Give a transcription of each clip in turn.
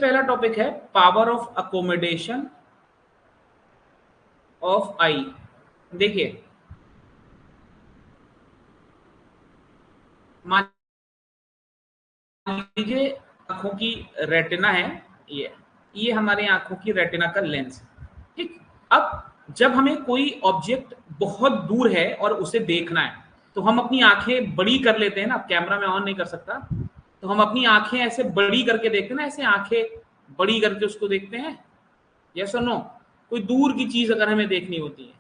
पहला टॉपिक है power of accommodation of आई। देखिए, मान लीजिए आंखों की रेटिना है, ये हमारी आंखों की रेटिना का लेंस है। ठीक, अब जब हमें कोई ऑब्जेक्ट बहुत दूर है और उसे देखना है तो हम अपनी आंखें बड़ी कर लेते हैं ना। कैमरा में ऑन नहीं कर सकता, तो हम अपनी आंखें ऐसे बड़ी करके देखते हैं ना, ऐसे आंखें बड़ी करके उसको देखते हैं। यस और नो? कोई दूर की चीज अगर हमें देखनी होती है,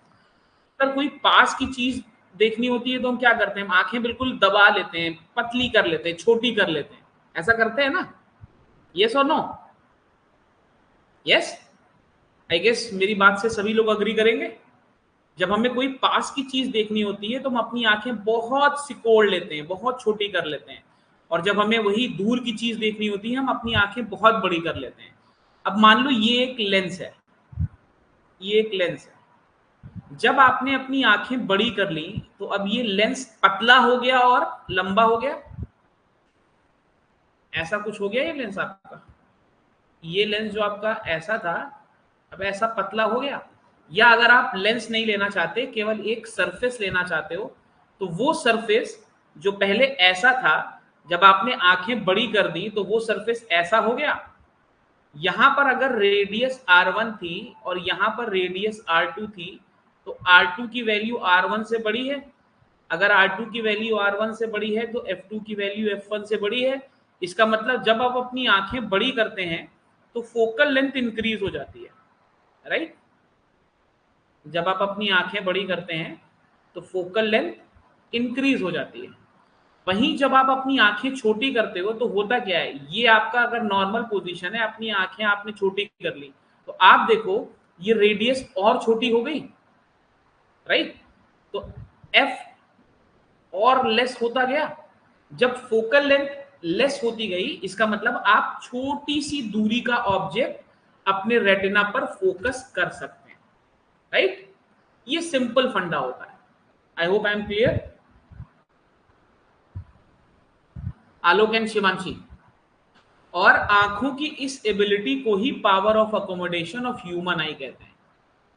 अगर कोई पास की चीज देखनी होती है तो हम क्या करते हैं? हम आंखें बिल्कुल दबा लेते हैं, पतली कर लेते हैं, छोटी कर लेते हैं। ऐसा करते हैं ना? यस और नो? यस, आई गेस मेरी बात से सभी लोग अग्री करेंगे। जब हमें कोई पास की चीज देखनी होती है तो हम अपनी आंखें बहुत सिकोड़ लेते हैं, बहुत छोटी कर लेते हैं। और जब हमें वही दूर की चीज देखनी होती है हम अपनी आंखें बहुत बड़ी कर लेते हैं। अब मान लो ये एक लेंस है, ये एक लेंस है। जब आपने अपनी आंखें बड़ी कर ली तो अब ये लेंस पतला हो गया और लंबा हो गया। ऐसा कुछ हो गया ये लेंस आपका। ये लेंस जो आपका ऐसा था अब ऐसा पतला हो गया। या अगर आप लेंस नहीं लेना चाहते, केवल एक सरफेस लेना चाहते हो, तो वो सरफेस जो पहले ऐसा था, जब आपने आंखें बड़ी कर दी तो वो सरफेस ऐसा हो गया। यहां पर अगर रेडियस R1 थी और यहां पर रेडियस R2 थी, तो R2 की वैल्यू R1 से बड़ी है। अगर R2 की वैल्यू R1 से बड़ी है तो F2 की वैल्यू F1 से बड़ी है। इसका मतलब जब आप अपनी आंखें बड़ी करते हैं तो फोकल लेंथ इंक्रीज हो जाती है, राइट? जब आप अपनी आंखें बड़ी करते हैं तो फोकल लेंथ इंक्रीज हो जाती है। वहीं जब आप अपनी आंखें छोटी करते हो तो होता क्या है? ये आपका अगर नॉर्मल पोजीशन है, अपनी आंखें आपने छोटी कर ली, तो आप देखो ये रेडियस और छोटी हो गई, राइट? तो एफ और लेस होता गया। जब फोकल लेंथ लेस होती गई, इसका मतलब आप छोटी सी दूरी का ऑब्जेक्ट अपने रेटिना पर फोकस कर सकते हैं, राइट? ये सिंपल फंडा होता है। I hope I am clear. Alok and Shivanshi. और आंखों की इस एबिलिटी को ही power of accommodation of human eye कहते हैं।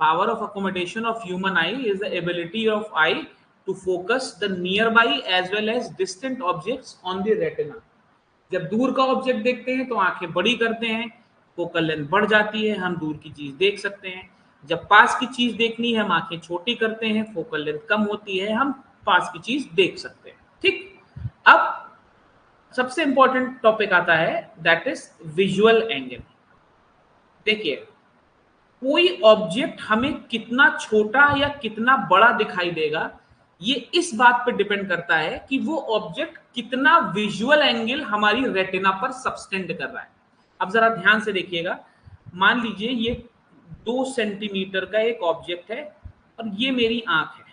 Power of accommodation of human eye is the ability of eye to focus the nearby as well as distant objects on the retina. जब दूर का object देखते हैं तो आंखें बड़ी करते हैं, फोकल लेंथ बढ़ जाती है, हम दूर की चीज देख सकते हैं। जब पास की चीज देखनी है हम आंखें छोटी करते हैं, फोकल लेंथ कम होती है, हम पास की चीज देख सकते हैं। ठीक, अब सबसे इंपॉर्टेंट टॉपिक आता है, दैट इज विजुअल एंगल। देखिए, कोई ऑब्जेक्ट हमें कितना छोटा या कितना बड़ा दिखाई देगा, ये इस बात पर डिपेंड करता है कि वो ऑब्जेक्ट कितना विजुअल एंगल हमारी रेटिना पर सबस्टेंड कर रहा है। अब जरा ध्यान से देखिएगा, मान लीजिए ये 2 सेंटीमीटर का एक ऑब्जेक्ट है और ये मेरी आंख है।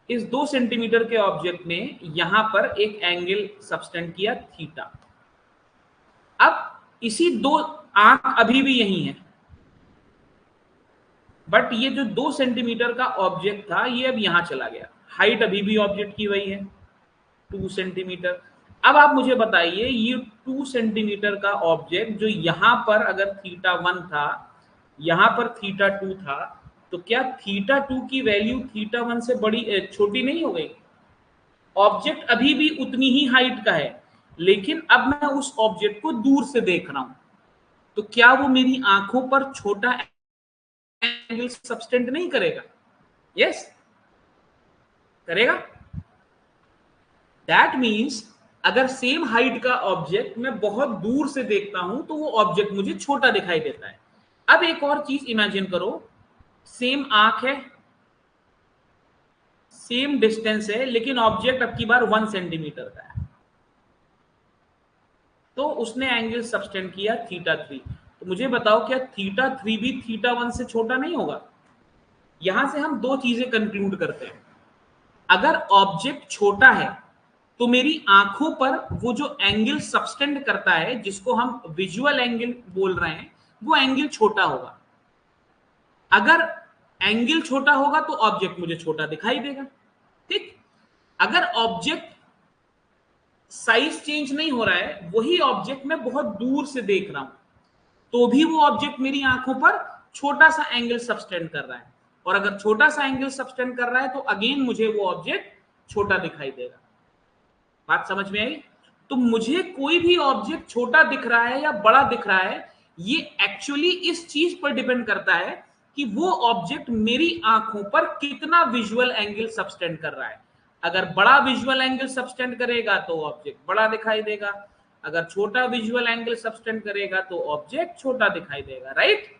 इस 2 सेंटीमीटर के ऑब्जेक्ट ने यहां पर एक एंगल सबस्टेंड किया थीटा। अब इसी दो आंख अभी भी यही है, बट ये जो 2 सेंटीमीटर का ऑब्जेक्ट था ये अब यहां चला गया। हाइट अभी भी ऑब्जेक्ट की वही है, 2 सेंटीमीटर। अब आप मुझे बताइए, ये 2 सेंटीमीटर का ऑब्जेक्ट जो यहां पर अगर थीटा 1 था, यहां पर थीटा 2 था, तो क्या थीटा 2 की वैल्यू थीटा 1 से बड़ी छोटी नहीं हो गई? ऑब्जेक्ट अभी भी उतनी ही हाइट का है, लेकिन अब मैं उस ऑब्जेक्ट को दूर से देख रहा हूं, तो क्या वो मेरी आंखों पर छोटा एंगल सबस्टेंड नहीं करेगा? यस, करेगा। दैट मीन्स अगर सेम हाइट का ऑब्जेक्ट मैं बहुत दूर से देखता हूं तो वो ऑब्जेक्ट मुझे छोटा दिखाई देता है। अब एक और चीज इमेजिन करो, सेम आंख है, सेम डिस्टेंस है, लेकिन ऑब्जेक्ट अब की बार 1 सेंटीमीटर का है, तो उसने एंगल सबस्टेंड किया थीटा 3। तो मुझे बताओ, क्या थीटा 3 भी थीटा 1 से छोटा नहीं होगा? यहां से हम 2 चीजें कंक्लूड करते हैं। अगर ऑब्जेक्ट छोटा है तो मेरी आंखों पर वो जो एंगल सबस्टेंड करता है, जिसको हम विजुअल एंगल बोल रहे हैं, वो एंगल छोटा होगा। अगर एंगल छोटा होगा तो ऑब्जेक्ट मुझे छोटा दिखाई देगा। ठीक, अगर ऑब्जेक्ट साइज चेंज नहीं हो रहा है, वही ऑब्जेक्ट मैं बहुत दूर से देख रहा हूं, तो भी वो ऑब्जेक्ट मेरी आंखों पर छोटा सा एंगल सबटेंड कर रहा है। और अगर छोटा सा एंगल सबटेंड कर रहा है तो अगेन मुझे वो ऑब्जेक्ट छोटा दिखाई देगा। बात समझ में आई? तो मुझे कोई भी ऑब्जेक्ट छोटा दिख रहा है या बड़ा दिख रहा है, ये एक्चुअली इस चीज पर डिपेंड करता है कि वो ऑब्जेक्ट मेरी आंखों पर कितना विजुअल एंगल सबटेंड कर रहा है। अगर बड़ा विजुअल एंगल सबटेंड करेगा तो ऑब्जेक्ट बड़ा दिखाई देगा, अगर छोटा विजुअल एंगल सबटेंड करेगा तो ऑब्जेक्ट छोटा दिखाई देगा। राइट?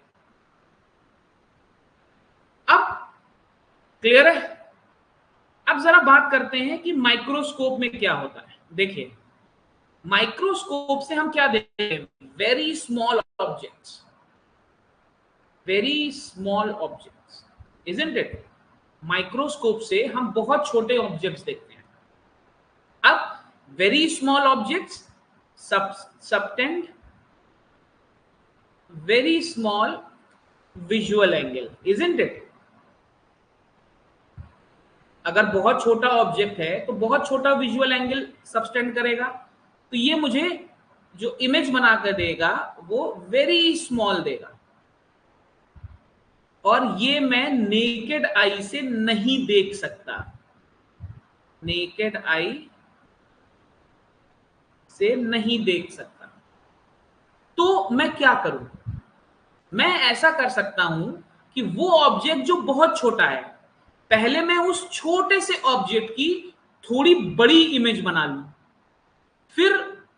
अब क्लियर है? अब जरा बात करते हैं कि माइक्रोस्कोप में क्या होता है। देखिए, माइक्रोस्कोप से हम क्या देखते हैं? Very small objects, very small objects, isn't it? Microscope से हम बहुत छोटे ऑब्जेक्ट्स देखते हैं। अब very small objects subtend very small visual angle, isn't it? अगर बहुत छोटा ऑब्जेक्ट है तो बहुत छोटा विजुअल एंगल सबटेंड करेगा, तो ये मुझे जो इमेज बना कर देगा वो वेरी स्मॉल देगा, और ये मैं नेकेड आई से नहीं देख सकता, नेकेड आई से नहीं देख सकता। तो मैं क्या करूं? मैं ऐसा कर सकता हूं कि वो ऑब्जेक्ट जो बहुत छोटा है, पहले मैं उस छोटे से ऑब्जेक्ट की थोड़ी बड़ी इमेज बना लूं, फिर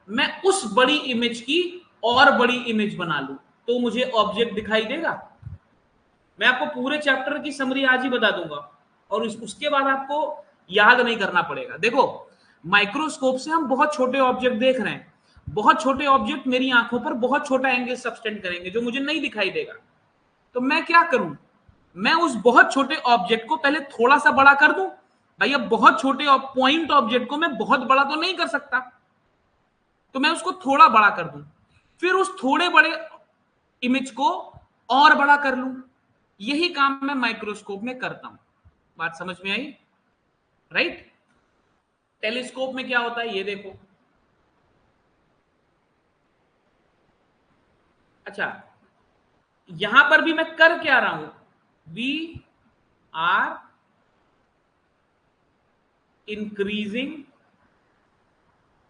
मैं उस बड़ी इमेज की और बड़ी इमेज बना लूं, तो मुझे ऑब्जेक्ट दिखाई देगा। मैं आपको पूरे चैप्टर की समरी आज ही बता दूंगा, और उसके बाद आपको याद नहीं करना पड़ेगा। देखो, माइक्रोस्कोप से हम बहुत छोटे ऑब्जेक्ट देख रहे हैं, बहुत छोटे ऑब्जेक्ट मेरी आंखों पर बहुत छोटा एंगल सबटेंड करेंगे जो मुझे नहीं दिखाई देगा। तो मैं क्या करूं? मैं उस बहुत छोटे ऑब्जेक्ट को पहले थोड़ा सा बड़ा कर दूं। भाई, अब बहुत छोटे पॉइंट ऑब्जेक्ट को मैं बहुत बड़ा तो नहीं कर सकता, तो मैं उसको थोड़ा बड़ा कर दूं, फिर उस थोड़े बड़े इमेज को और बड़ा कर लूं। यही काम मैं माइक्रोस्कोप में करता हूं। बात समझ में आई? राइट? टेलीस्कोप में क्या होता है ये देखो। अच्छा, यहां पर भी मैं कर क्या रहा हूं? We are increasing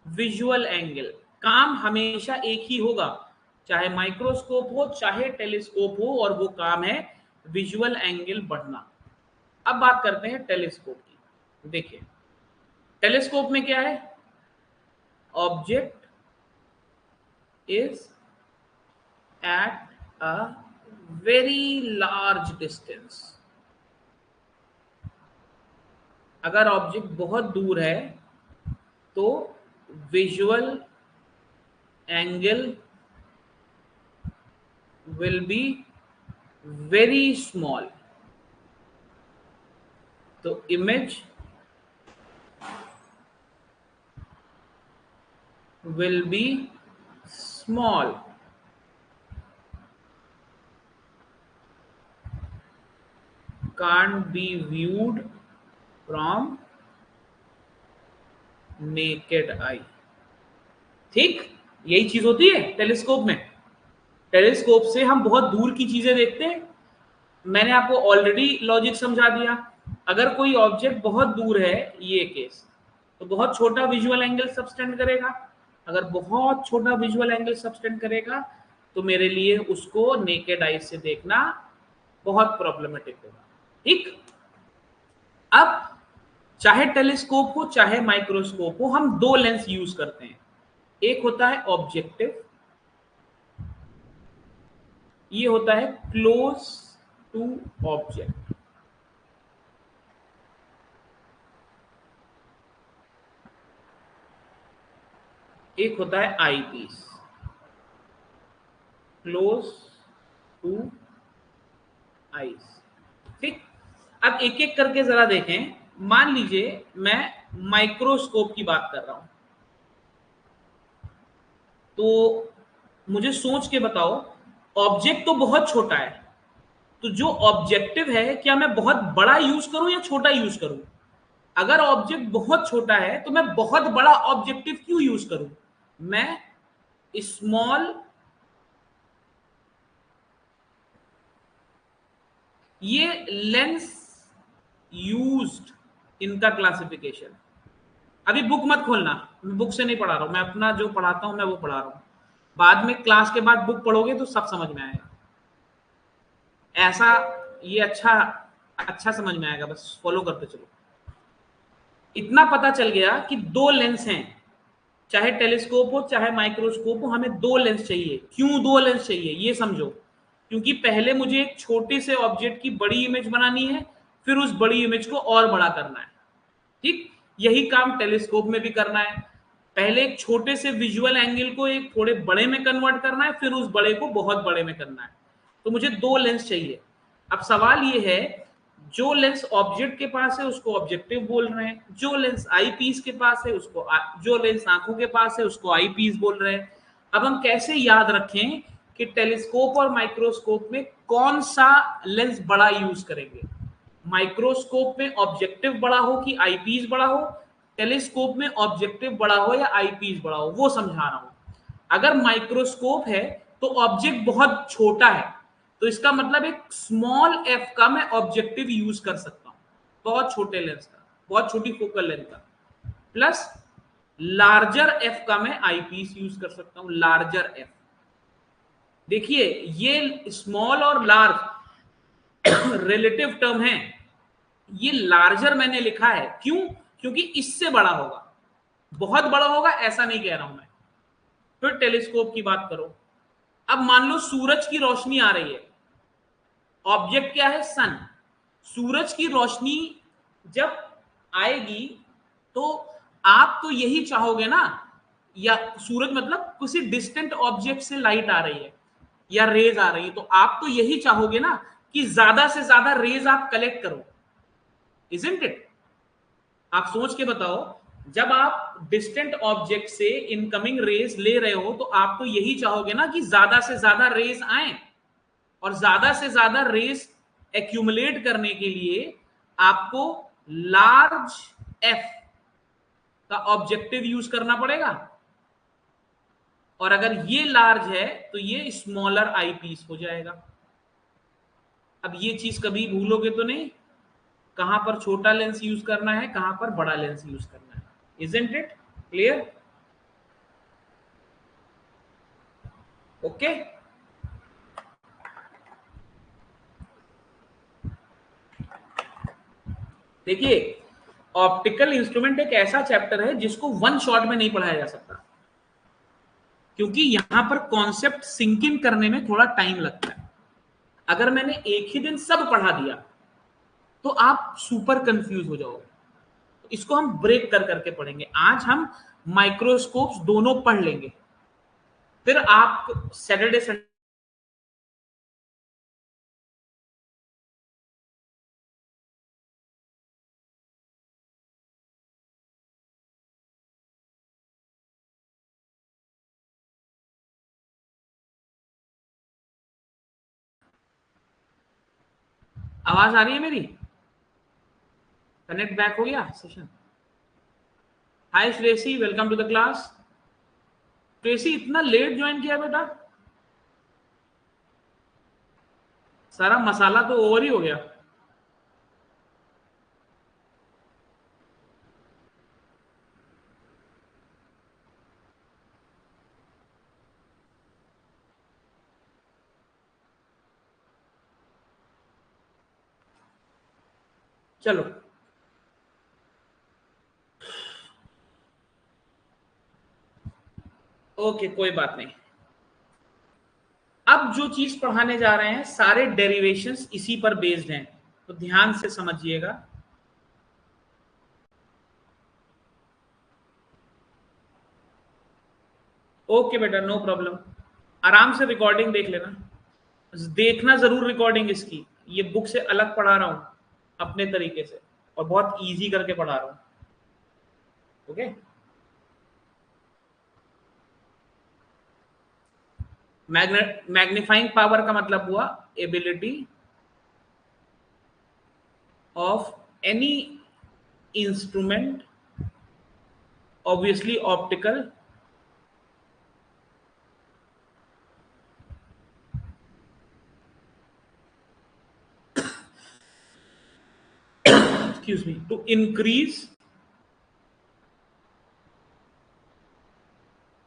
visual angle. काम हमेशा एक ही होगा, चाहे माइक्रोस्कोप हो चाहे टेलीस्कोप हो, और वो काम है विजुअल एंगल बढ़ना। अब बात करते हैं टेलीस्कोप की। देखिए, टेलीस्कोप में क्या है? Object is at a very large distance. अगर ऑब्जेक्ट बहुत दूर है तो visual angle will be very small, तो image will be small, can't be viewed from naked eye। ठीक, यही चीज होती है टेलीस्कोप में। टेलीस्कोप से हम बहुत दूर की चीजें देखते हैं। मैंने आपको ऑलरेडी लॉजिक समझा दिया। अगर कोई ऑब्जेक्ट बहुत दूर है, ये केस, तो बहुत छोटा विजुअल एंगल सबटेंड करेगा। अगर बहुत छोटा विजुअल एंगल सबटेंड करेगा तो मेरे लिए उसको नेकेड आई से देखना बहुत प्रॉब्लमेटिक होगा। ठीक? अब चाहे टेलीस्कोप हो चाहे माइक्रोस्कोप हो, हम दो लेंस यूज करते हैं। एक होता है ऑब्जेक्टिव, ये होता है क्लोज टू ऑब्जेक्ट। एक होता है आई पीस, क्लोज टू आईज। ठीक? अब एक एक करके जरा देखें। मान लीजिए मैं माइक्रोस्कोप की बात कर रहा हूं, तो मुझे सोच के बताओ, ऑब्जेक्ट तो बहुत छोटा है, तो जो ऑब्जेक्टिव है क्या मैं बहुत बड़ा यूज करूं या छोटा यूज करूं? अगर ऑब्जेक्ट बहुत छोटा है तो मैं बहुत बड़ा ऑब्जेक्टिव क्यों यूज करूं, मैं स्मॉल, ये लेंस यूज्ड, इनका क्लासिफिकेशन। अभी बुक मत खोलना, मैं बुक से नहीं पढ़ा रहा हूं, मैं अपना जो पढ़ाता हूं मैं वो पढ़ा रहा हूं। बाद में क्लास के बाद बुक पढ़ोगे तो सब समझ में आएगा, ऐसा ये अच्छा अच्छा समझ में आएगा, बस फॉलो करते चलो। इतना पता चल गया कि दो लेंस हैं, चाहे टेलीस्कोप हो चाहे माइक्रोस्कोप हो, हमें दो लेंस चाहिए। क्यों दो लेंस चाहिए ये समझो, क्योंकि पहले मुझे एक छोटे से ऑब्जेक्ट की बड़ी इमेज बनानी है, फिर उस बड़ी इमेज को और बड़ा करना है। ठीक, यही काम टेलीस्कोप में भी करना है। पहले एक छोटे से विजुअल एंगल को एक थोड़े बड़े में कन्वर्ट करना है, फिर उस बड़े को बहुत बड़े में करना है। तो मुझे दो लेंस चाहिए। अब सवाल ये है, जो लेंस ऑब्जेक्ट के पास है उसको ऑब्जेक्टिव बोल रहे हैं, जो लेंस आई पीस के पास है उसको जो लेंस आंखों के पास है उसको आई पीस बोल रहे हैं। अब हम कैसे याद रखें कि टेलीस्कोप और माइक्रोस्कोप में कौन सा लेंस बड़ा यूज करेंगे? माइक्रोस्कोप में ऑब्जेक्टिव बड़ा हो कि आईपीस बड़ा हो, टेलीस्कोप में ऑब्जेक्टिव बड़ा हो या आईपीस बड़ा हो, वो समझा रहा हूं। अगर माइक्रोस्कोप है तो ऑब्जेक्ट बहुत छोटा है, तो इसका मतलब एक स्मॉल एफ का मैं ऑब्जेक्टिव यूज कर सकता हूं, बहुत छोटे लेंस का, बहुत छोटी फोकल लेंथ का। प्लस लार्जर एफ का मैं आईपीस यूज कर सकता हूं, लार्जर एफ। देखिए ये स्मॉल और लार्ज रिलेटिव टर्म है, ये लार्जर मैंने लिखा है क्यों, क्योंकि इससे बड़ा होगा, बहुत बड़ा होगा ऐसा नहीं कह रहा हूं मैं। फिर टेलीस्कोप की बात करो, अब मान लो सूरज की रोशनी आ रही है, ऑब्जेक्ट क्या है? सन। सूरज की रोशनी जब आएगी तो आप तो यही चाहोगे ना, या सूरज मतलब किसी डिस्टेंट ऑब्जेक्ट से लाइट आ रही है या रेज आ रही है, तो आप तो यही चाहोगे ना कि ज्यादा से ज्यादा रेज आप कलेक्ट करो, इजंट इट? आप सोच के बताओ, जब आप डिस्टेंट ऑब्जेक्ट से इनकमिंग रेज ले रहे हो तो आप तो यही चाहोगे ना कि ज्यादा से ज्यादा रेज आए, और ज्यादा से ज्यादा रेस एक्यूमुलेट करने के लिए आपको लार्ज एफ का ऑब्जेक्टिव यूज करना पड़ेगा। और अगर ये लार्ज है तो ये स्मॉलर आईपीस हो जाएगा। अब ये चीज कभी भूलोगे तो नहीं, कहां पर छोटा लेंस यूज करना है, कहां पर बड़ा लेंस यूज करना है। Isn't it clear? ओके, देखिए ऑप्टिकल इंस्ट्रूमेंट एक ऐसा चैप्टर है जिसको वन शॉट में नहीं पढ़ाया जा सकता, क्योंकि यहां पर कॉन्सेप्ट सिंक इन करने में थोड़ा टाइम लगता है। अगर मैंने एक ही दिन सब पढ़ा दिया तो आप सुपर कंफ्यूज हो जाओगे। तो इसको हम ब्रेक कर करके पढ़ेंगे। आज हम माइक्रोस्कोप्स दोनों पढ़ लेंगे, फिर आप सैटरडे संडे आवाज आ रही है मेरी? कनेक्ट बैक हो गया session? Hi Shreyasi, welcome to the class. Shreyasi इतना लेट ज्वाइन किया बेटा? सारा मसाला तो ओवर ही हो गया। चलो ओके, कोई बात नहीं। अब जो चीज पढ़ाने जा रहे हैं सारे डेरिवेशंस इसी पर बेस्ड हैं, तो ध्यान से समझिएगा। ओके बेटा, नो प्रॉब्लम, आराम से रिकॉर्डिंग देख लेना, देखना जरूर रिकॉर्डिंग इसकी। ये बुक से अलग पढ़ा रहा हूं अपने तरीके से, और बहुत इजी करके पढ़ा रहा हूं। ओके, मैग्नीफाइंग पावर का मतलब हुआ ability of any instrument, obviously optical, excuse me, to increase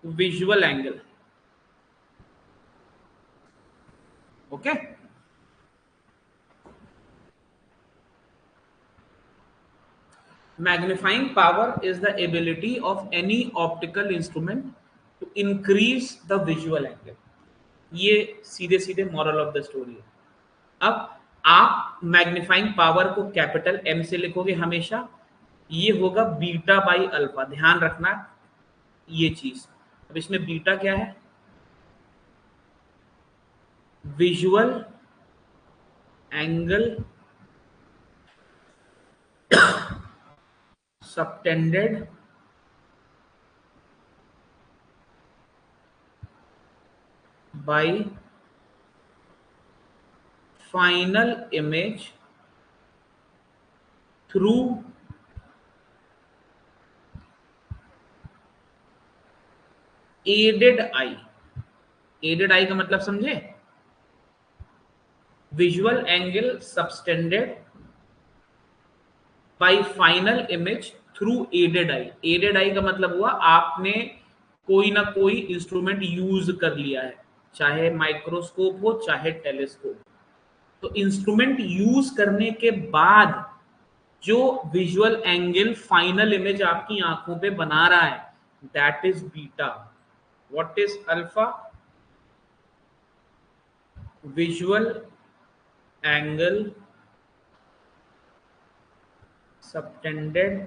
visual angle. Okay. Magnifying power is the ability of any optical instrument to increase the visual angle. ये सीधे सीधे मॉरल ऑफ द स्टोरी है. अब आप magnifying power को capital M से लिखोगे हमेशा. ये होगा बीटा बाई अल्फा. ध्यान रखना ये चीज. अब इसमें बीटा क्या है? Visual angle subtended by final image through aided eye. aided eye का मतलब समझे? visual angle subtended by final image through aided eye. aided eye का मतलब हुआ आपने कोई ना कोई इंस्ट्रूमेंट यूज कर लिया है, चाहे माइक्रोस्कोप हो चाहे टेलीस्कोप. तो इंस्ट्रूमेंट यूज करने के बाद जो विजुअल एंगल फाइनल इमेज आपकी आंखों पे बना रहा है, that is beta. What is alpha? Visual angle subtended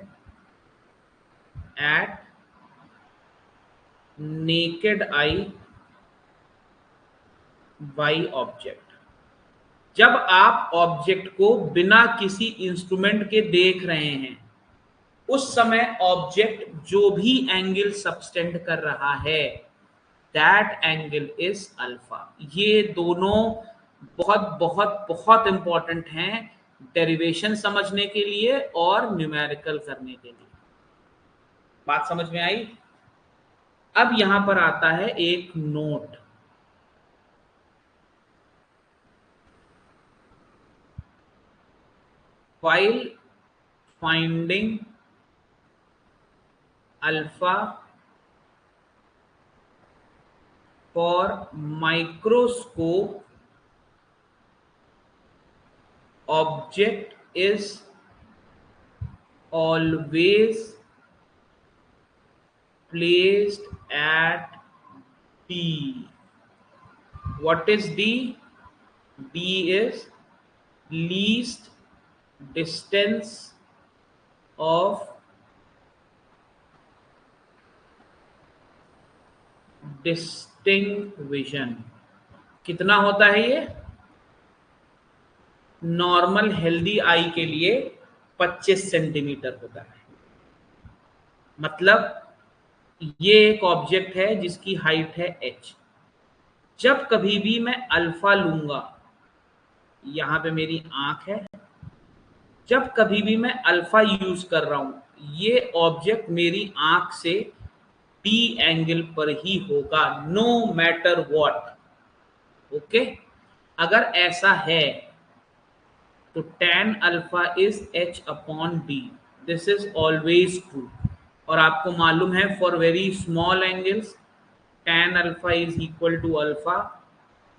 at naked eye by object. जब आप ऑब्जेक्ट को बिना किसी इंस्ट्रूमेंट के देख रहे हैं, उस समय ऑब्जेक्ट जो भी एंगल सबटेंड कर रहा है, दैट एंगल इज अल्फा. ये दोनों बहुत बहुत बहुत इंपॉर्टेंट हैं डेरिवेशन समझने के लिए और न्यूमेरिकल करने के लिए. बात समझ में आई? अब यहां पर आता है एक note. while finding alpha for microscope object is always placed at D. What is D? D is least distance of distinct vision. कितना होता है ये? नॉर्मल हेल्दी आई के लिए 25 सेंटीमीटर होता है. मतलब ये एक ऑब्जेक्ट है जिसकी हाइट है h. जब कभी भी मैं अल्फा लूंगा, यहां पे मेरी आंख है, जब कभी भी मैं अल्फा यूज कर रहा हूं, ये ऑब्जेक्ट मेरी आंख से डी एंगल पर ही होगा, नो मैटर व्हाट. ओके. अगर ऐसा है तो tan alpha is h upon d. This is always true. और आपको मालूम है for very small angles tan alpha is equal to alpha.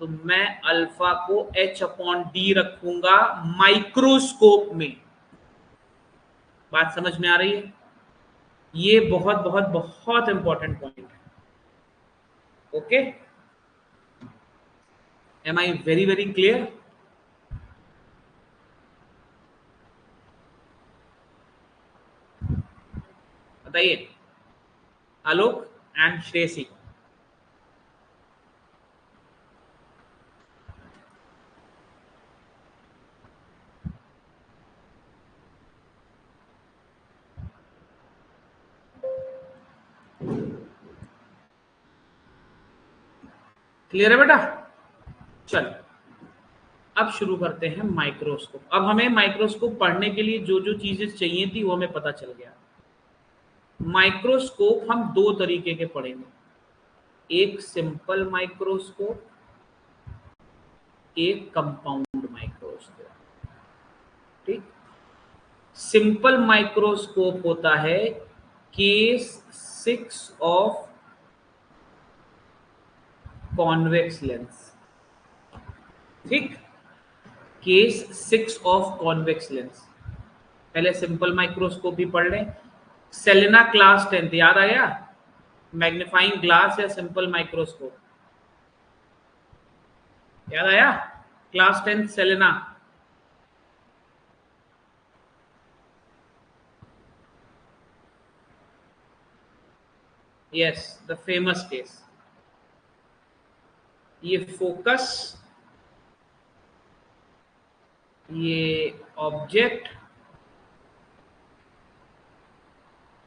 तो मैं अल्फा को h अपॉन डी रखूंगा माइक्रोस्कोप में. बात समझ में आ रही है? ये बहुत बहुत बहुत इंपॉर्टेंट पॉइंट है. Okay. Am I very very clear? बताइए आलोक एंड श्रेयसी. क्लियर है बेटा? चल अब शुरू करते हैं माइक्रोस्कोप। अब हमें माइक्रोस्कोप पढ़ने के लिए जो जो चीजें चाहिए थी वो हमें पता चल गया। माइक्रोस्कोप हम दो तरीके के पढ़ेंगे, एक सिंपल माइक्रोस्कोप, एक कंपाउंड माइक्रोस्कोप। ठीक। सिंपल माइक्रोस्कोप होता है केस 6 ऑफ कॉन्वेक्स लेंस। ठीक। Case 6 of convex lens. पहले सिंपल माइक्रोस्कोप ही पढ़ लें। सेलेना क्लास 10 याद आ गया? मैग्नीफाइंग ग्लास या सिंपल माइक्रोस्कोप याद आया? Class 10 Selena. Yes, the famous case. ये फोकस, ये ऑब्जेक्ट,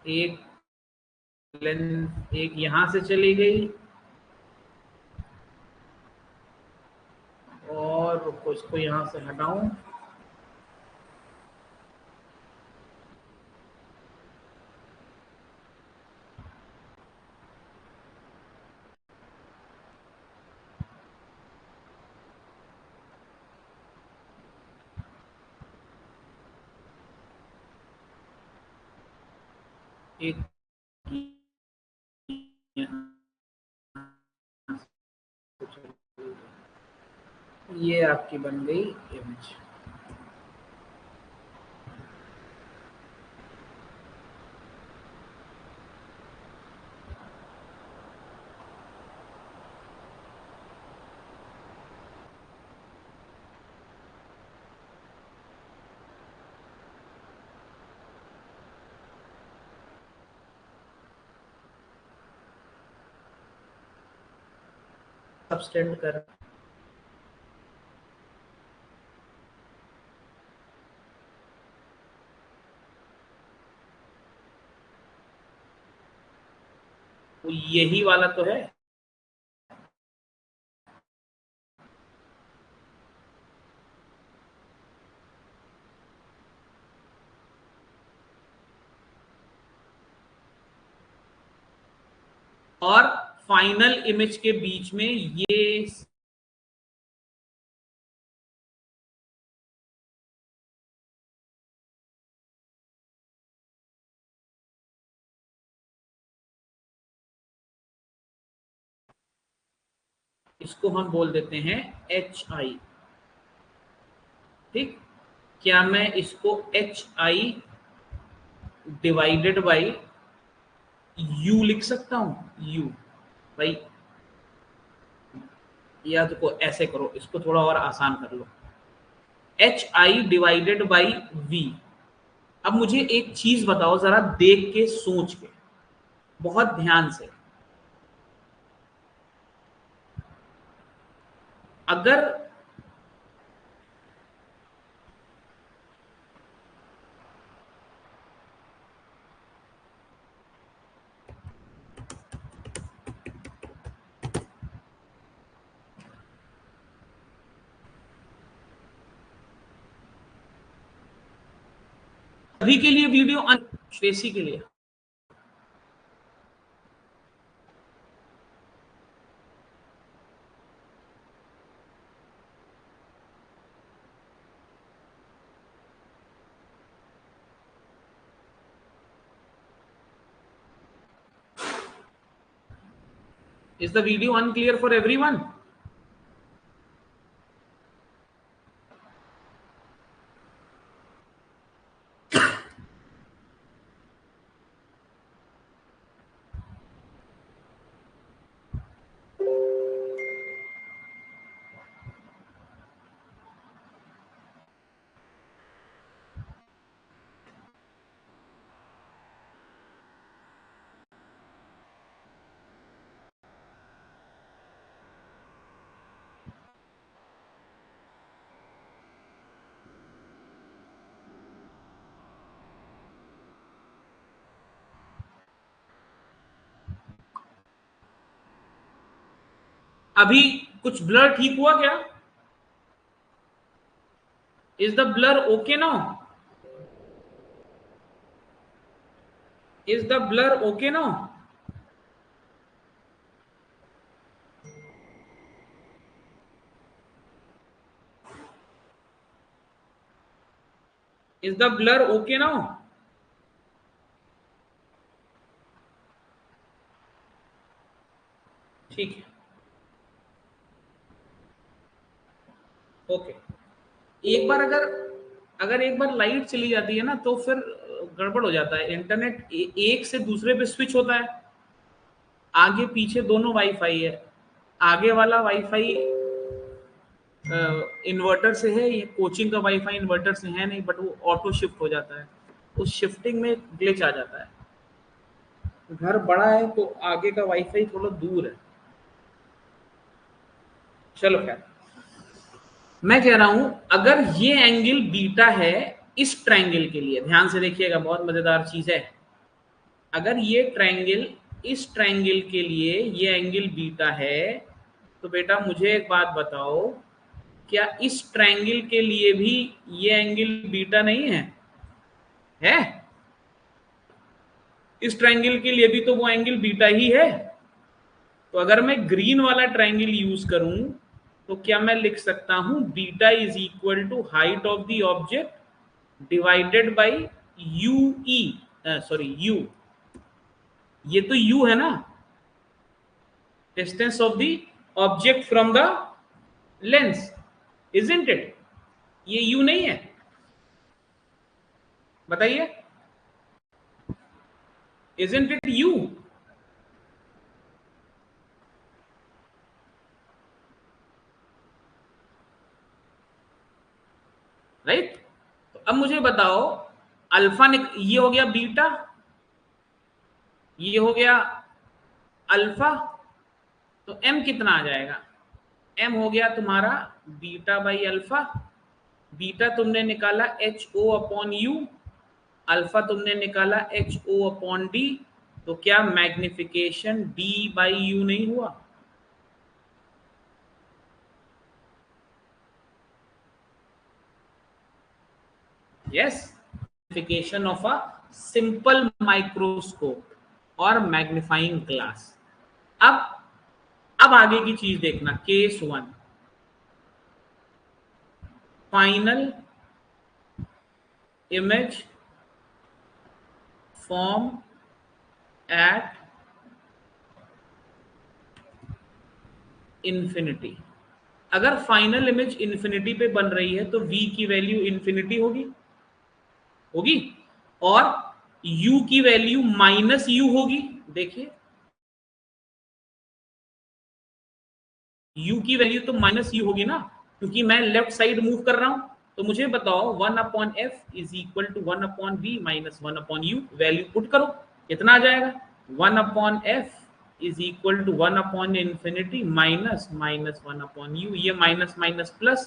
एक लेंस, एक यहां से चली गई और रुको इसको यहां से हटाऊं। एक ये आपकी बन गई इमेज। सबस्टेंड कर, यही वाला तो है। और फाइनल इमेज के बीच में ये इसको हम बोल देते हैं HI। ठीक। क्या मैं इसको HI डिवाइडेड बाई U लिख सकता हूं? U भाई, या तो ऐसे करो, इसको थोड़ा और आसान कर लो, HI डिवाइडेड बाई V। अब मुझे एक चीज बताओ जरा, देख के सोच के, बहुत ध्यान से। अगर अभी के लिए वीडियो श्रेषी के लिए is the video unclear for everyone? अभी कुछ ब्लर ठीक हुआ क्या? Is the blur okay now? Is the blur okay now? Is the blur okay now? ठीक है, ओके। एक बार अगर अगर एक बार लाइट चली जाती है ना तो फिर गड़बड़ हो जाता है। इंटरनेट एक से दूसरे पे स्विच होता है, आगे पीछे दोनों वाईफाई है। आगे वाला वाईफाई इन्वर्टर से है, ये कोचिंग का वाईफाई इन्वर्टर से है नहीं, बट वो ऑटो शिफ्ट हो जाता है। उस शिफ्टिंग में ग्लिच आ जाता है। घर बड़ा है तो आगे का वाईफाई थोड़ा दूर है। चलो खैर, मैं कह रहा हूं अगर ये एंगल बीटा है इस ट्रायंगल के लिए, ध्यान से देखिएगा, बहुत मजेदार चीज है। अगर ये ट्रायंगल इस ट्रायंगल के लिए ये एंगल बीटा है, तो बेटा मुझे एक बात बताओ, क्या इस ट्रायंगल के लिए भी ये एंगल बीटा नहीं है? है? इस ट्रायंगल के लिए भी तो वो एंगल बीटा ही है। तो अगर मैं ग्रीन वाला ट्रायंगल यूज करूं तो क्या मैं लिख सकता हूं beta is equal to height of the object divided by u e, sorry u, ये तो यू है ना, distance of the object from the lens, isn't it? ये यू नहीं है? बताइए, इजंट इट यू? राइट? तो अब मुझे बताओ, अल्फा ये हो गया बीटा, ये हो गया अल्फा, तो एम कितना आ जाएगा? एम हो गया तुम्हारा बीटा बाई अल्फा। बीटा तुमने निकाला h o upon u, alpha तुमने निकाला एच ओ अपॉन डी। तो क्या मैग्निफिकेशन डी बाई यू नहीं हुआ? Yes, magnification of a simple microscope और मैग्नीफाइंग ग्लास। अब आगे की चीज देखना, case 1, final image form at infinity. अगर फाइनल इमेज इंफिनिटी पे बन रही है तो v की वैल्यू इंफिनिटी होगी, होगी, और u की वैल्यू माइनस u होगी। देखिए, u की वैल्यू तो माइनस u होगी ना, क्योंकि मैं लेफ्ट साइड मूव कर रहा हूं। तो मुझे बताओ 1 upon f is equal to 1 upon v minus 1 upon u. Value put करो, कितना आ जाएगा? 1 upon f is equal to 1 upon infinity minus minus 1 upon u. ये माइनस माइनस प्लस,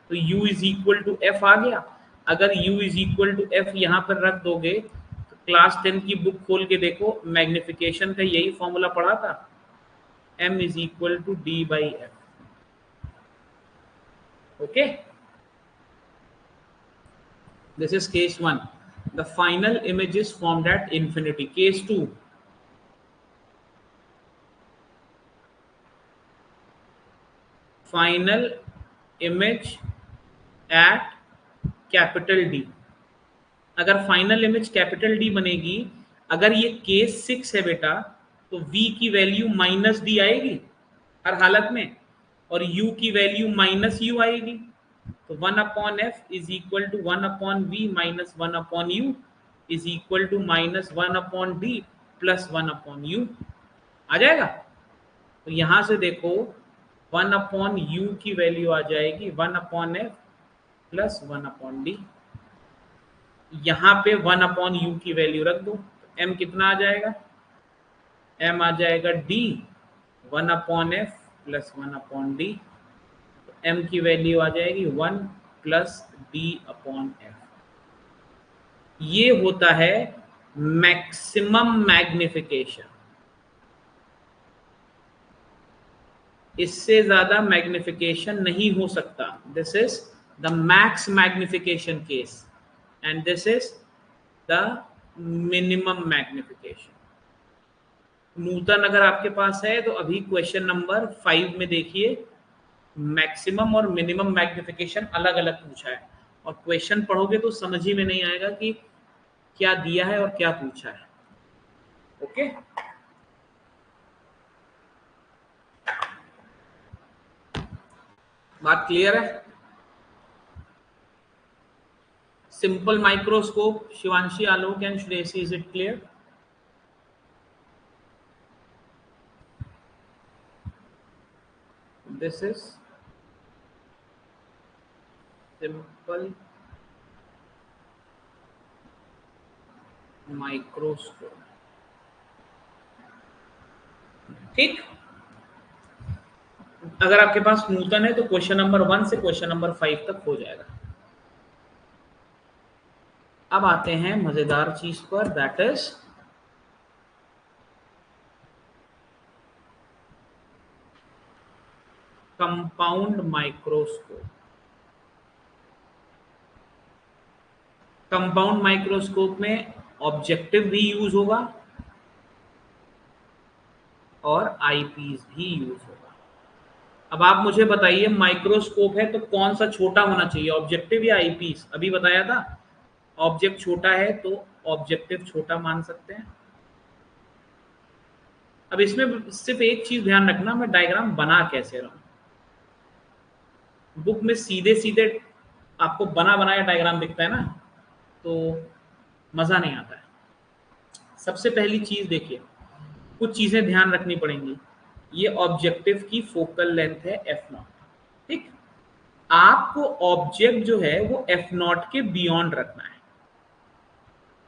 तो u is equal to f आ गया। अगर u is equal to f यहां पर रख दोगे तो क्लास 10 की बुक खोल के देखो, मैग्निफिकेशन का यही फॉर्मूला पढ़ा था, m is equal to d by f. Okay, this is case 1. The final image is formed at infinity. Case 2, final image at capital D. अगर फाइनल इमेज कैपिटल डी बनेगी, अगर ये केस 6 है बेटा, तो v की वैल्यू माइनस डी आएगी हर हालत में, और u की वैल्यू माइनस u आएगी। तो 1 upon f is equal to 1 upon v minus 1 upon u is equal to minus 1 upon D plus 1 upon u आ जाएगा। तो यहां से देखो 1 अपॉन यू की वैल्यू आ जाएगी 1 upon f plus 1 upon D. यहां पे 1 अपॉन यू की वैल्यू रख दो, तो m कितना आ जाएगा? m आ जाएगा d 1 upon f plus 1 upon D. m की वैल्यू आ जाएगी 1 प्लस d अपॉन एफ। ये होता है मैक्सिमम मैग्निफिकेशन। इससे ज्यादा मैग्निफिकेशन नहीं हो सकता। This is the max magnification case and this is the minimum magnification. नूतन अगर आपके पास है तो अभी क्वेश्चन नंबर 5 में देखिए मैक्सिमम और मिनिमम मैग्निफिकेशन अलग अलग पूछा है और क्वेश्चन पढ़ोगे तो समझ ही में नहीं आएगा कि क्या दिया है और क्या पूछा है. ओके बात क्लियर है. Simple microscope Shivanshi Alok and Shreyasi is it clear. This is simple microscope. ठीक. अगर आपके पास नूतन है तो क्वेश्चन नंबर 1 से क्वेश्चन नंबर 5 तक हो जाएगा. अब आते हैं मजेदार चीज पर, that is compound microscope. Compound microscope में ऑब्जेक्टिव भी यूज होगा और आईपीस भी यूज होगा. अब आप मुझे बताइए माइक्रोस्कोप है तो कौन सा छोटा होना चाहिए, ऑब्जेक्टिव या आईपीस. अभी बताया था ऑब्जेक्ट छोटा है तो ऑब्जेक्टिव छोटा मान सकते हैं. अब इसमें सिर्फ एक चीज ध्यान रखना, मैं डायग्राम बना कैसे रहा हूं. बुक में सीधे सीधे आपको बना बनाया डायग्राम दिखता है ना, तो मजा नहीं आता है. सबसे पहली चीज देखिए, कुछ चीजें ध्यान रखनी पड़ेंगी. ये ऑब्जेक्टिव की फोकल लेंथ है f0. ठीक. आपको ऑब्जेक्ट जो है वो f0 के बियॉन्ड रखना है.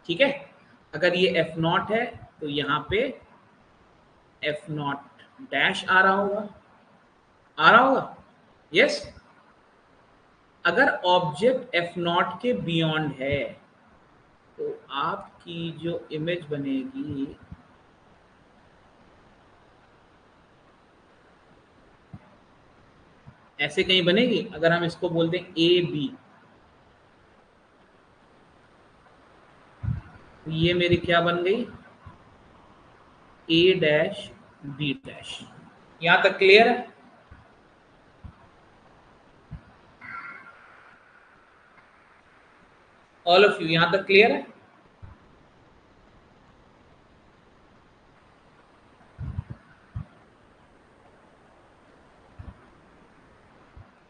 ठीक है. अगर ये f0 है तो यहाँ पे f0 डैश आ रहा होगा. यस. अगर ऑब्जेक्ट f0 के बियॉन्ड है तो आपकी जो इमेज बनेगी ऐसे कहीं बनेगी. अगर हम इसको बोलते हैं ए बी, ये मेरी क्या बन गई, ए डैश बी डैश. यहां तक क्लियर है. ऑल ऑफ यू यहां तक क्लियर है.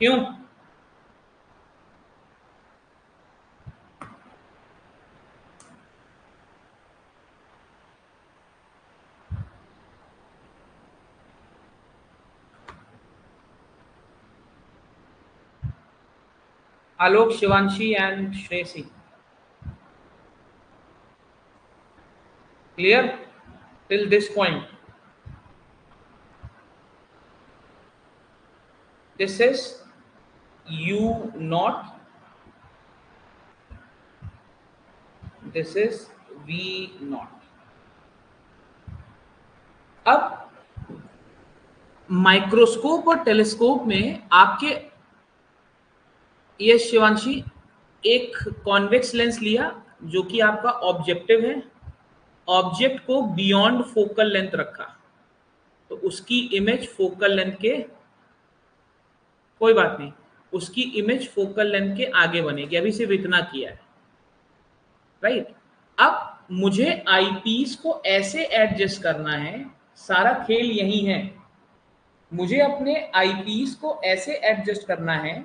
क्यों? Alok, Shivanshi and Shreyasi clear till this point. This is U0, this is V0. अब माइक्रोस्कोप और टेलीस्कोप में आपके, ये शिवांशी, एक कॉन्वेक्स लेंस लिया जो कि आपका ऑब्जेक्टिव है, ऑब्जेक्ट को बियॉन्ड फोकल लेंथ रखा तो उसकी इमेज फोकल लेंथ के, कोई बात नहीं, उसकी इमेज फोकल लेंथ के आगे बनेगी. अभी सिर्फ इतना किया है. राइट. अब मुझे आईपीस को ऐसे एडजस्ट करना है, सारा खेल यही है. मुझे अपने आईपीस को ऐसे एडजस्ट करना है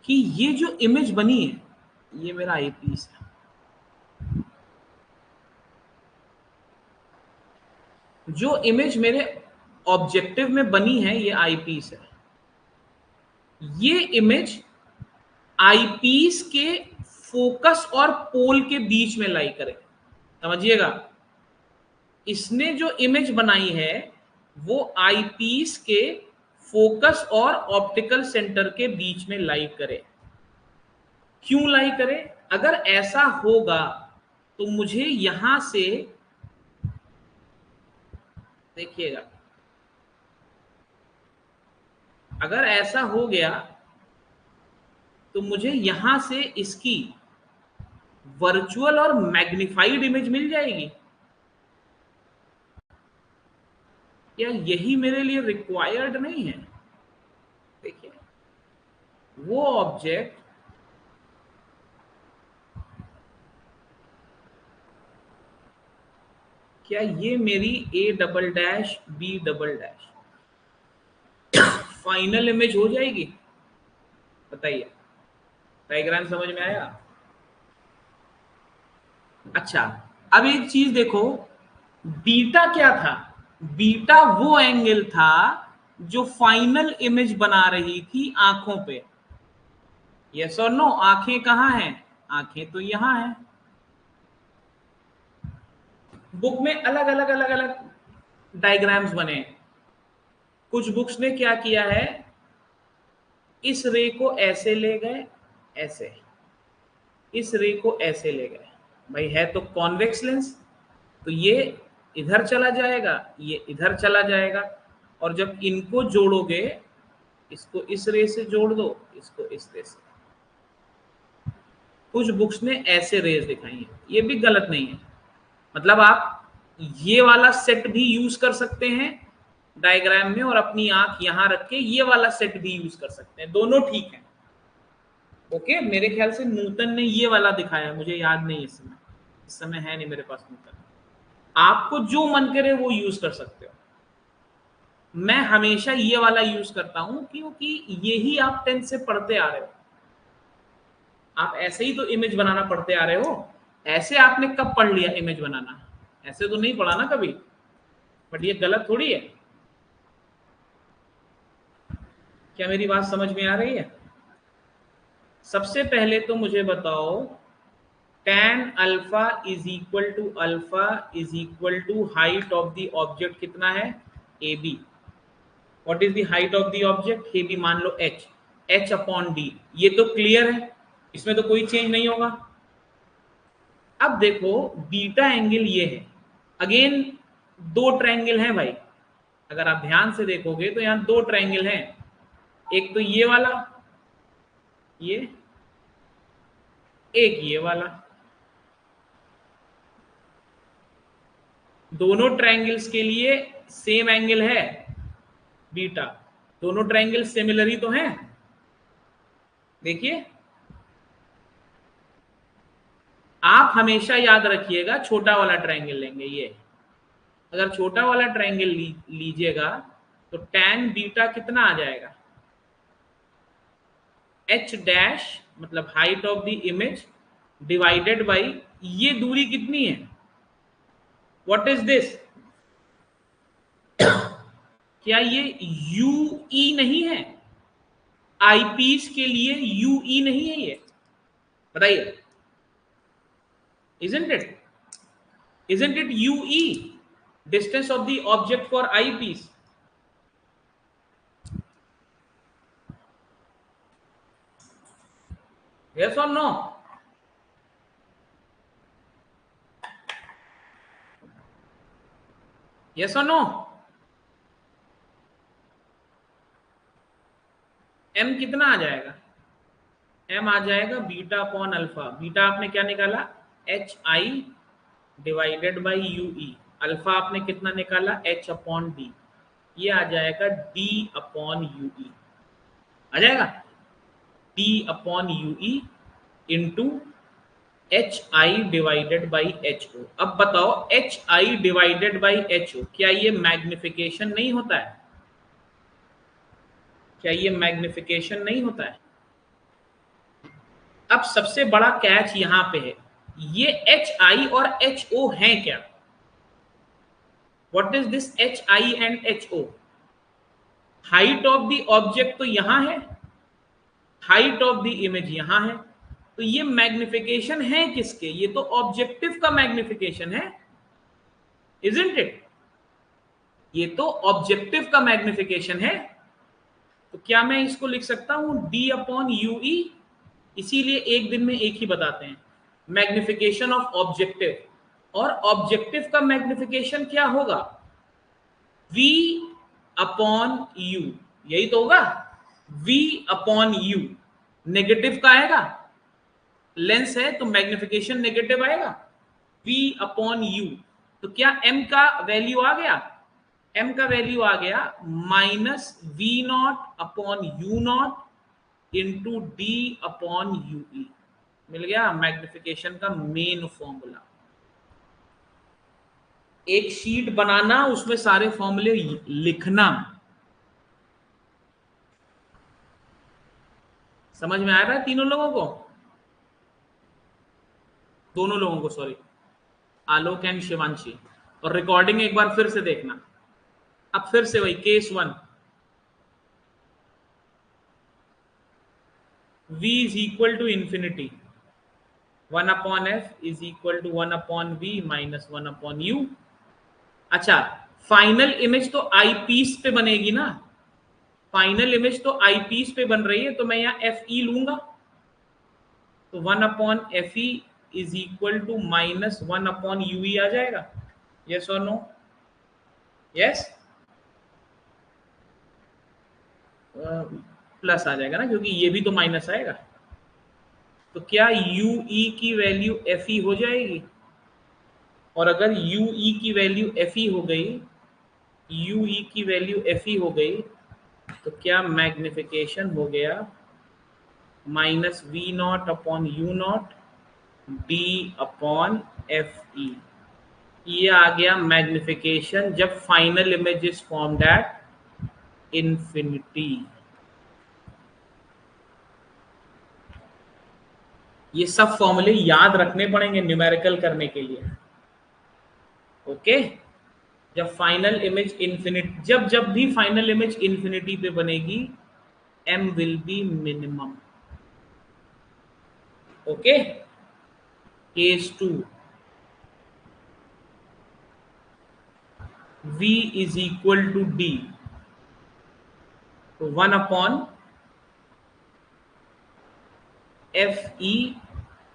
कि ये जो इमेज बनी है ये मेरा आईपीस है. जो इमेज मेरे ऑब्जेक्टिव में बनी है ये आईपीस है. ये इमेज आईपीस के फोकस और पोल के बीच में लाई करे. समझिएगा, इसने जो इमेज बनाई है वो आईपीस के फोकस और ऑप्टिकल सेंटर के बीच में लाई करे. क्यों लाई करे? अगर ऐसा होगा तो मुझे यहां से, देखिएगा, अगर ऐसा हो गया तो मुझे यहां से इसकी वर्चुअल और मैग्निफाइड इमेज मिल जाएगी। क्या यही मेरे लिए रिक्वायर्ड नहीं है? देखिए, वो ऑब्जेक्ट क्या ये मेरी A double dash B double dash final image हो जाएगी? बताइए, डायग्राम समझ में आया? अच्छा, अब एक चीज देखो, बीटा क्या था? बीटा वो एंगल था जो फाइनल इमेज बना रही थी आंखों पे। यस और नो? आंखें कहाँ हैं? आंखें तो यहां हैं। बुक में अलग अलग अलग अलग डायग्राम्स बने हैं। कुछ बुक्स ने क्या किया है, इस रे को ऐसे ले गए, ऐसे, इस रे को ऐसे ले गए। भाई है तो कॉन्वेक्स लेंस, तो ये इधर चला जाएगा, ये इधर चला जाएगा, और जब इनको जोड़ोगे, इसको इस रे से जोड़ दो, इसको इस रे से। कुछ बुक्स ने ऐसे रेज दिखाई है, ये भी गलत नहीं है। मतलब आप ये वाला सेट भी यूज कर सकते हैं डायग्राम में, और अपनी आंख यहां रख के ये वाला सेट भी यूज कर सकते हैं, दोनों ठीक है। ओके, मेरे ख्याल से नूतन ने ये वाला दिखाया, मुझे याद नहीं इस समय है नहीं मेरे पास नूतन। आपको जो मन करे वो यूज कर सकते हो। मैं हमेशा ये वाला यूज करता हूं क्योंकि यही आप 10th से पढ़ते आ रहे हो। आप ऐसे ही तो इमेज बनाना पढ़ते आ रहे हो। ऐसे आपने कब पढ़ लिया इमेज बनाना? ऐसे तो नहीं पढ़ा ना कभी। बट ये गलत थोड़ी है। क्या मेरी बात समझ में आ रही है? सबसे पहले तो मुझे बताओ, tan alpha is equal to height of the object कितना है? AB। What is the height of the object? AB मान लो h अपॉन d। ये तो क्लियर है, इसमें तो कोई चेंज नहीं होगा। अब देखो, बीटा एंगल ये है। अगेन दो ट्रायंगल हैं भाई, अगर आप ध्यान से देखोगे तो यहां दो ट्रायंगल हैं। एक तो ये वाला, ये, एक ये वाला। दोनों ट्रायंगल्स के लिए सेम एंगल है बीटा। दोनों ट्रायंगल सिमिलर ही तो हैं। देखिए, आप हमेशा याद रखिएगा छोटा वाला ट्रायंगल लेंगे। ये अगर छोटा वाला ट्रायंगल लीजिएगा तो tan बीटा कितना आ जाएगा? h डैश मतलब height of the image divided by ये दूरी कितनी है? What is this? क्या ये UE नहीं है? आईपीस के लिए UE नहीं है ये? बताइए, isn't it UE, distance of the object for eyepiece? Yes or no? Yes or no? m कितना आ जाएगा? m आ जाएगा बीटा अपॉन अल्फा। बीटा आपने क्या निकाला? HI divided by UE। Alpha आपने कितना निकाला? h upon d। ये आ जाएगा d अपॉन UE। आ जाएगा d upon UE into HI divided by HO। अब बताओ, HI डिवाइडेड बाई HO, क्या ये मैग्निफिकेशन नहीं होता है? क्या ये मैग्निफिकेशन नहीं होता है? अब सबसे बड़ा कैच यहां पे है, ये HI और HO हैं क्या? What is this HI and HO? Height of the object तो यहां है, हाइट ऑफ द इमेज यहां है, तो ये मैग्निफिकेशन है किसके? ये तो ऑब्जेक्टिव का मैग्निफिकेशन है, इजंट इट? ये तो ऑब्जेक्टिव का मैग्निफिकेशन है। तो क्या मैं इसको लिख सकता हूं d अपॉन UE? इसीलिए एक दिन में एक ही बताते हैं, मैग्निफिकेशन ऑफ ऑब्जेक्टिव। और ऑब्जेक्टिव का मैग्निफिकेशन क्या होगा? V अपॉन U, यही तो होगा, V अपॉन U। नेगेटिव का आएगा, लेंस है तो मैग्निफिकेशन नेगेटिव आएगा, v अपॉन यू। तो क्या m का वैल्यू आ गया, m का वैल्यू आ गया minus v not upon u not into D upon u e. मिल गया मैग्निफिकेशन का मेन फॉर्मूला। एक शीट बनाना, उसमें सारे फॉर्मूले लिखना। समझ में आ रहा है तीनों लोगों को, दोनों लोगों को, सॉरी, आलोक एंड शिवांशी। और रिकॉर्डिंग एक बार फिर से देखना। अब फिर से वही case 1, v is equal to infinity, 1 upon f is equal to 1 upon v minus 1 upon u. अच्छा, फाइनल इमेज तो आई पीस पे बनेगी ना, फाइनल इमेज तो आई पीस पे बन रही है, तो मैं यहाँ एफ ई लूंगा, तो 1 upon f e is equal to minus 1 upon u e आ जाएगा। यस और नो? यस, प्लस आ जाएगा ना, क्योंकि ये भी तो माइनस आएगा। तो क्या यू ई की वैल्यू एफ ई हो जाएगी? और अगर यू ई की वैल्यू एफ ई हो गई, यू ई की वैल्यू एफ ई हो गई, तो क्या मैग्निफिकेशन हो गया minus v nought upon u nought d upon f e. ये आ गया मैग्निफिकेशन जब final image is formed at infinity. ये सब फॉर्मूले याद रखने पड़ेंगे न्यूमेरिकल करने के लिए। ओके, जब फाइनल इमेज इंफिनिटी, जब भी फाइनल इमेज इंफिनिटी पे बनेगी, m will be minimum. Okay, case 2, v is equal to d, तो 1 upon f e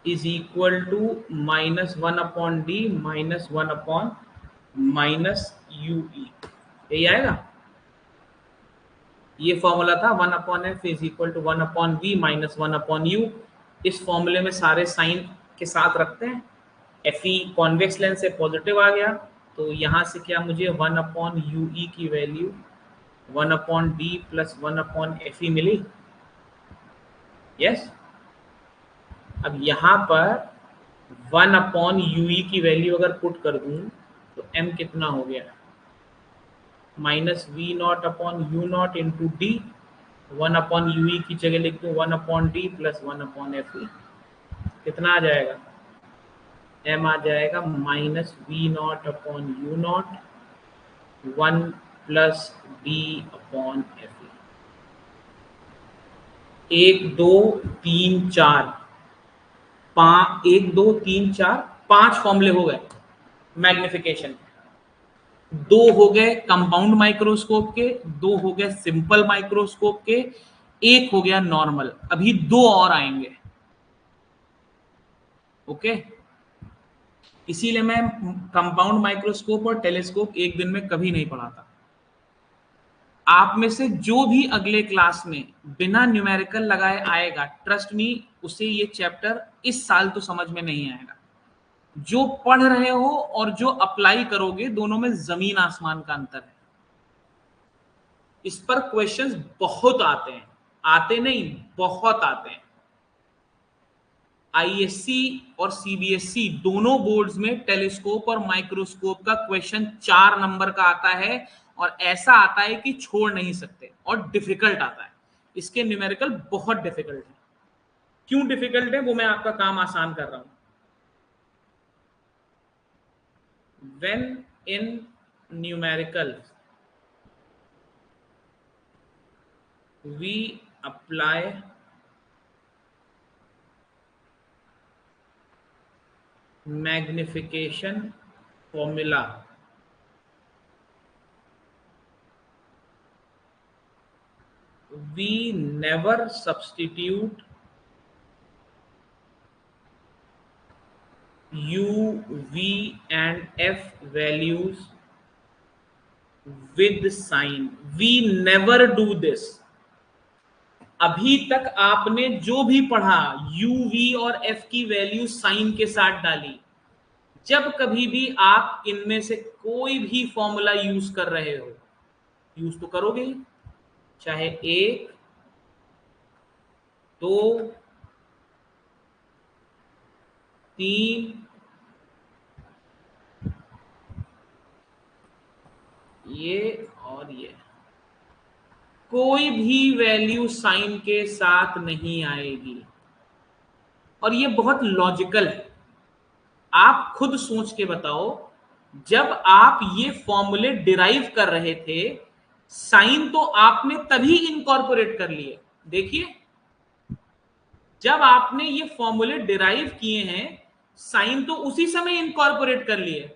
is equal to minus 1 upon d minus 1 upon minus u e. यही आएगा, ये formula था 1 upon f is equal to 1 upon v minus 1 upon u. इस फॉर्मूले में सारे sign के साथ रखते हैं। एफ ई कॉन्वेक्स लेंस से पॉजिटिव आ गया, तो यहाँ से क्या मुझे 1 अपॉन यू ई की value 1 upon D plus 1 upon f e मिली। यस, अब यहाँ पर 1 अपॉन यू ई की वैल्यू अगर पुट कर दूँ तो m कितना हो गया, minus v nought upon u not into d, 1 upon u e की जगह लिख दूँ 1 upon D plus 1 upon f e. कितना आ जाएगा, m आ जाएगा minus v nought upon u nought 1 plus d upon f e. 1 2 3 4 5, 1 2 3 4 5 फॉर्मूले हो गए मैग्निफिकेशन। 2 हो गए कंपाउंड माइक्रोस्कोप के, 2 हो गए सिंपल माइक्रोस्कोप के, 1 हो गया नॉर्मल। अभी 2 और आएंगे। ओके, इसीलिए मैं कंपाउंड माइक्रोस्कोप और टेलीस्कोप एक दिन में कभी नहीं पढ़ाता। आप में से जो भी अगले क्लास में बिना न्यूमेरिकल लगाए आएगा, ट्रस्ट मी, उसे ये चैप्टर इस साल तो समझ में नहीं आएगा। जो पढ़ रहे हो और जो अप्लाई करोगे, दोनों में जमीन आसमान का अंतर है। इस पर क्वेश्चंस बहुत आते हैं, आते नहीं, बहुत आते हैं। आईएससी और सीबीएसई दोनों बोर्ड्स में टेलीस्कोप और माइक्रोस्कोप का क्वेश्चन 4 नंबर का आता है, और ऐसा आता है कि छोड़ नहीं सकते, और डिफिकल्ट आता है। इसके न्यूमेरिकल बहुत डिफिकल्ट है। क्यों डिफिकल्ट है वो मैं आपका काम आसान कर रहा हूं। When in numerical we apply magnification formula, we never substitute u, v and f values with sign. We never do this. अभी तक आपने जो भी पढ़ा u v और f की वैल्यू साइन के साथ डाली, जब कभी भी आप इनमें से कोई भी फॉर्मूला यूज कर रहे हो, यूज तो करोगे ही, चाहे 1, 2, 3, ये और ये, कोई भी वैल्यू साइन के साथ नहीं आएगी। और ये बहुत लॉजिकल है। आप खुद सोच के बताओ, जब आप ये फॉर्मूले डिराइव कर रहे थे, साइन तो आपने तभी इनकॉर्पोरेट कर लिए। देखिए, जब आपने ये फॉर्मूले डिराइव किए हैं, साइन तो उसी समय इनकॉर्पोरेट कर लिए।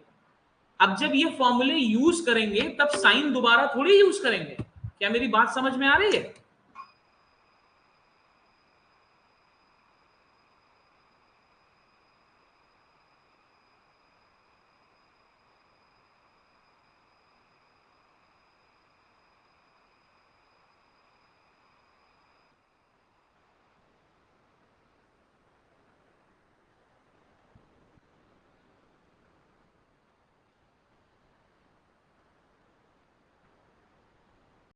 अब जब ये फॉर्मूले यूज करेंगे तब साइन दोबारा थोड़ी यूज करेंगे। क्या मेरी बात समझ में आ रही है?